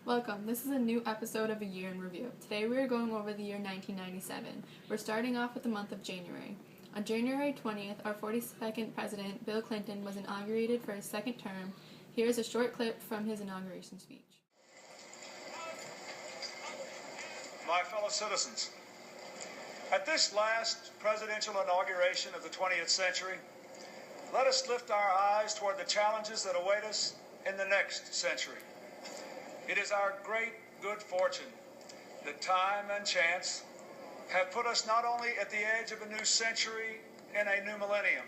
Welcome. This is a new episode of A Year in Review. Today we are going over the year 1997. We're starting off with the month of January. On January 20th, our 42nd president, Bill Clinton, was inaugurated for his second term. Here is a short clip from his inauguration speech. My fellow citizens, at this last presidential inauguration of the 20th century, let us lift our eyes toward the challenges that await us in the next century. It is our great good fortune that time and chance have put us not only at the edge of a new century and a new millennium,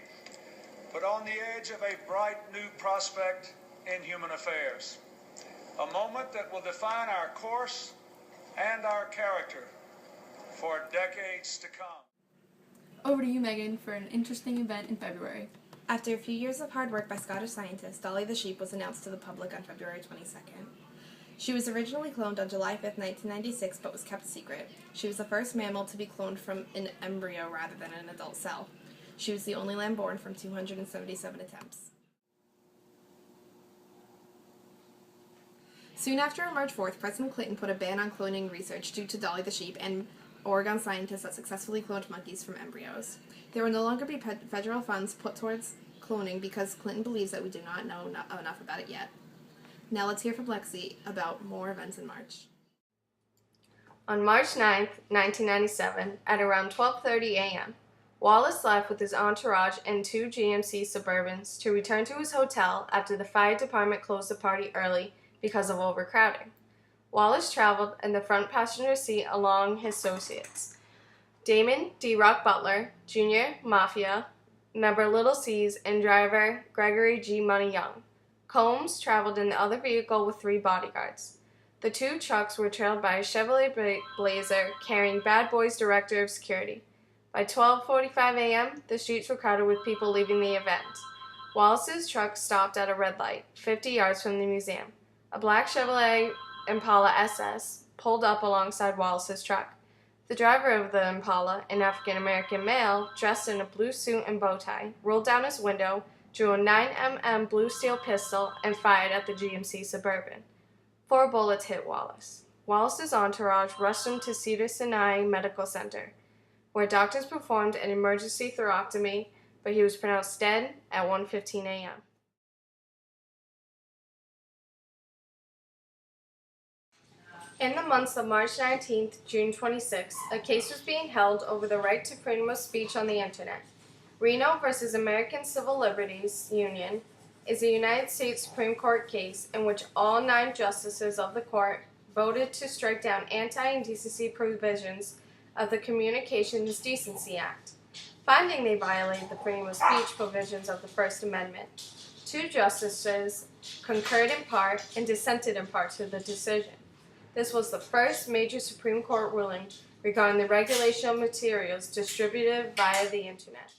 but on the edge of a bright new prospect in human affairs. A moment that will define our course and our character for decades to come. Over to you, Megan, for an interesting event in February. After a few years of hard work by Scottish scientists, Dolly the sheep was announced to the public on February 22nd. She was originally cloned on July 5, 1996, but was kept secret. She was the first mammal to be cloned from an embryo rather than an adult cell. She was the only lamb born from 277 attempts. Soon after on March 4th, President Clinton put a ban on cloning research due to Dolly the sheep and Oregon scientists that successfully cloned monkeys from embryos. There will no longer be federal funds put towards cloning because Clinton believes that we do not know enough about it yet. Now let's hear from Lexi about more events in March. On March 9, 1997, at around 12:30 a.m., Wallace left with his entourage and two GMC Suburbans to return to his hotel after the fire department closed the party early because of overcrowding. Wallace traveled in the front passenger seat along his associates, Damon D. Rock Butler, Jr., Mafia, member Little C's, and driver Gregory G. Money Young. Combs traveled in the other vehicle with three bodyguards. The two trucks were trailed by a Chevrolet Blazer carrying Bad Boys' director of security. By 12:45 a.m., the streets were crowded with people leaving the event. Wallace's truck stopped at a red light, 50 yards from the museum. A black Chevrolet Impala SS pulled up alongside Wallace's truck. The driver of the Impala, an African-American male dressed in a blue suit and bow tie, rolled down his window, drew a 9mm blue steel pistol, and fired at the GMC Suburban. 4 bullets hit Wallace. Wallace's entourage rushed him to Cedars-Sinai Medical Center, where doctors performed an emergency thoracotomy, but he was pronounced dead at 1:15 a.m. In the months of March 19th, June 26th, a case was being held over the right to freedom of speech on the Internet. Reno versus American Civil Liberties Union is a United States Supreme Court case in which all 9 justices of the court voted to strike down anti-indecency provisions of the Communications Decency Act, finding they violated the freedom of speech provisions of the First Amendment. 2 justices concurred in part and dissented in part to the decision. This was the first major Supreme Court ruling regarding the regulation of materials distributed via the Internet.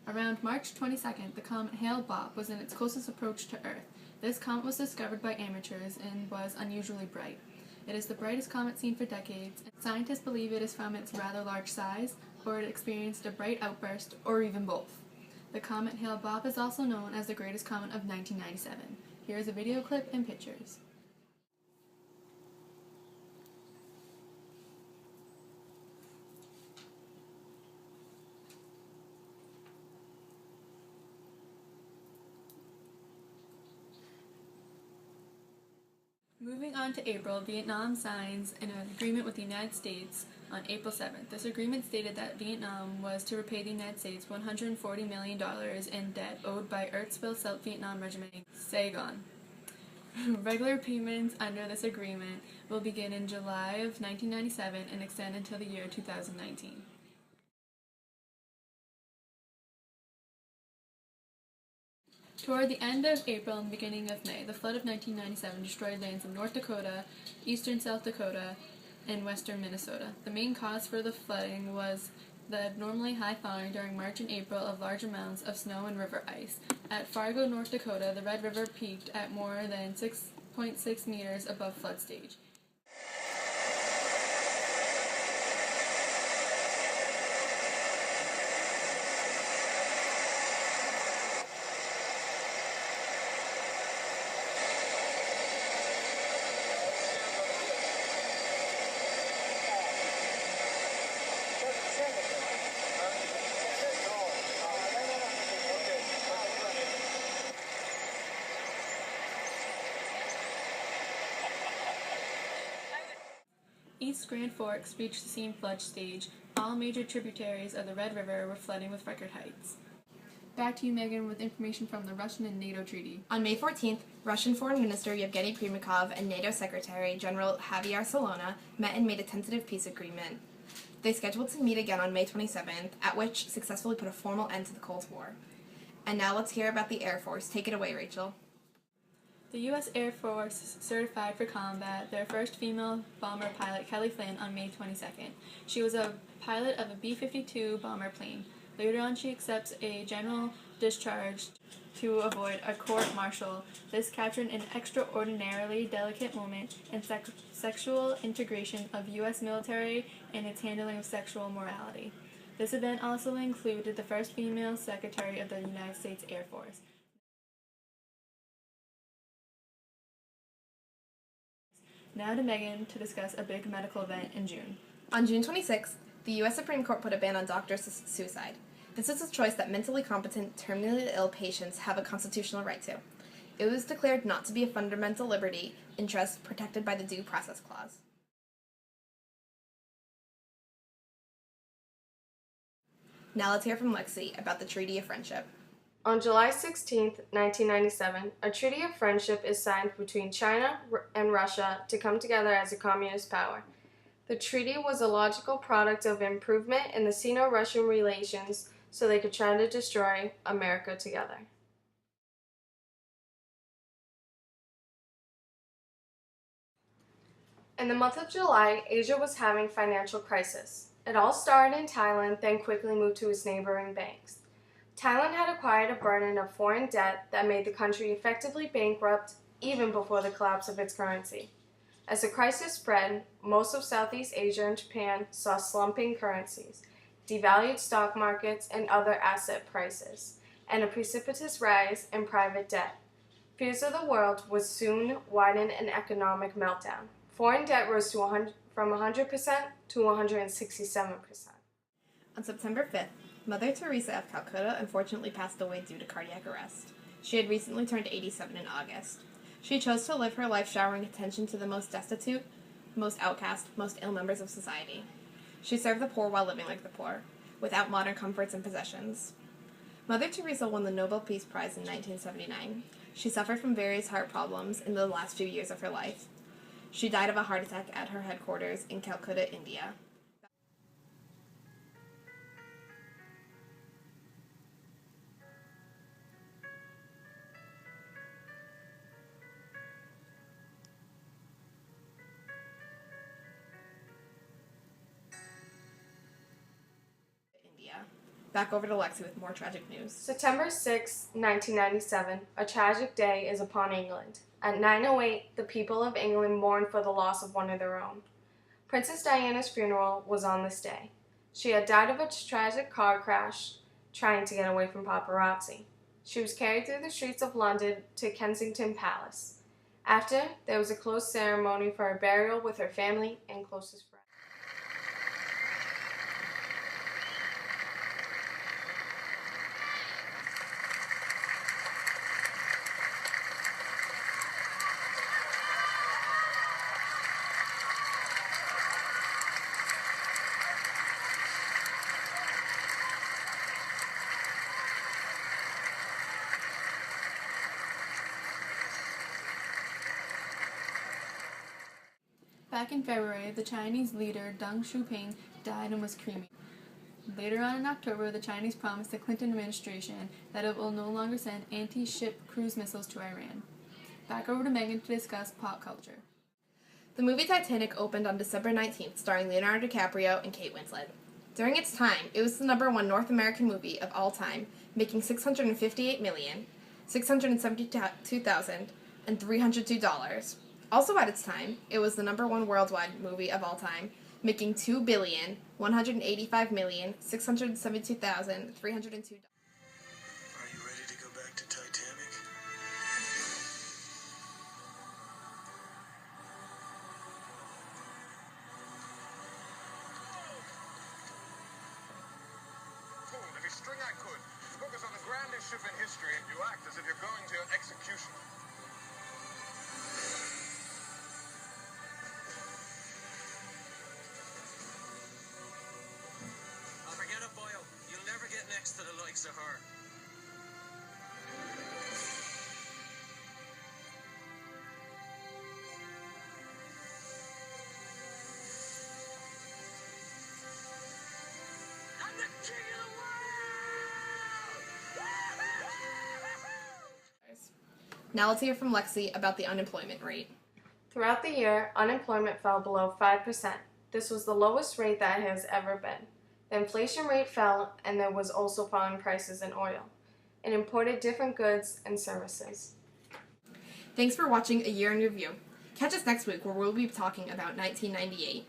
Around March 22nd, the comet Hale-Bopp was in its closest approach to Earth. This comet was discovered by amateurs and was unusually bright. It is the brightest comet seen for decades, and scientists believe it is from its rather large size, or it experienced a bright outburst, or even both. The comet Hale-Bopp is also known as the greatest comet of 1997. Here is a video clip and pictures. Moving on to April, Vietnam signs an agreement with the United States on April 7th. This agreement stated that Vietnam was to repay the United States $140 million in debt owed by Earthsville South Vietnam Regiment, Saigon. Regular payments under this agreement will begin in July of 1997 and extend until the year 2019. Toward the end of April and beginning of May, the flood of 1997 destroyed lands in North Dakota, eastern South Dakota, and western Minnesota. The main cause for the flooding was the abnormally high thawing during March and April of large amounts of snow and river ice. At Fargo, North Dakota, the Red River peaked at more than 6.6 meters above flood stage. East Grand Forks reached the scene flood stage. All major tributaries of the Red River were flooding with record heights. Back to you, Megan, with information from the Russian and NATO treaty. On May 14th, Russian Foreign Minister Yevgeny Primakov and NATO Secretary General Javier Solana met and made a tentative peace agreement. They scheduled to meet again on May 27th, at which successfully put a formal end to the Cold War. And now let's hear about the Air Force. Take it away, Rachel. The U.S. Air Force certified for combat their first female bomber pilot, Kelly Flynn, on May 22nd. She was a pilot of a B-52 bomber plane. Later on, she accepts a general discharge to avoid a court-martial. This captured an extraordinarily delicate moment in sexual integration of U.S. military and its handling of sexual morality. This event also included the first female Secretary of the United States Air Force. Now to Megan to discuss a big medical event in June. On June 26th, the U.S. Supreme Court put a ban on doctor suicide. This is a choice that mentally competent, terminally ill patients have a constitutional right to. It was declared not to be a fundamental liberty interest protected by the Due Process Clause. Now let's hear from Lexi about the Treaty of Friendship. On July 16, 1997, a treaty of friendship is signed between China and Russia to come together as a communist power. The treaty was a logical product of improvement in the Sino-Russian relations so they could try to destroy America together. In the month of July, Asia was having financial crisis. It all started in Thailand, then quickly moved to its neighboring banks. Thailand had acquired a burden of foreign debt that made the country effectively bankrupt even before the collapse of its currency. As the crisis spread, most of Southeast Asia and Japan saw slumping currencies, devalued stock markets and other asset prices, and a precipitous rise in private debt. Fears of the world would soon widen an economic meltdown. Foreign debt rose from 100% to 167%. On September 5th, Mother Teresa of Calcutta unfortunately passed away due to cardiac arrest. She had recently turned 87 in August. She chose to live her life showering attention to the most destitute, most outcast, most ill members of society. She served the poor while living like the poor, without modern comforts and possessions. Mother Teresa won the Nobel Peace Prize in 1979. She suffered from various heart problems in the last few years of her life. She died of a heart attack at her headquarters in Calcutta, India. Back over to Lexi with more tragic news. September 6, 1997, a tragic day is upon England. At 9:08, the people of England mourned for the loss of one of their own. Princess Diana's funeral was on this day. She had died of a tragic car crash trying to get away from paparazzi. She was carried through the streets of London to Kensington Palace. After, there was a closed ceremony for her burial with her family and closest friends. Back in February, the Chinese leader Deng Xiaoping died and was cremated. Later on in October, the Chinese promised the Clinton administration that it will no longer send anti-ship cruise missiles to Iran. Back over to Megan to discuss pop culture. The movie Titanic opened on December 19th, starring Leonardo DiCaprio and Kate Winslet. During its time, it was the #1 North American movie of all time, making $658,672,302. Also at its time, it was the #1 worldwide movie of all time, making $2,185,672,302. Are you ready to go back to Titanic? Cool, every string I could. Focus on the grandest ship in history and you act as if you're going to execution. Now let's hear from Lexi about the unemployment rate. Throughout the year, unemployment fell below 5%. This was the lowest rate that it has ever been. The inflation rate fell, and there was also falling prices in oil. It imported different goods and services. Thanks for watching A Year in Review. Catch us next week where we'll be talking about 1998.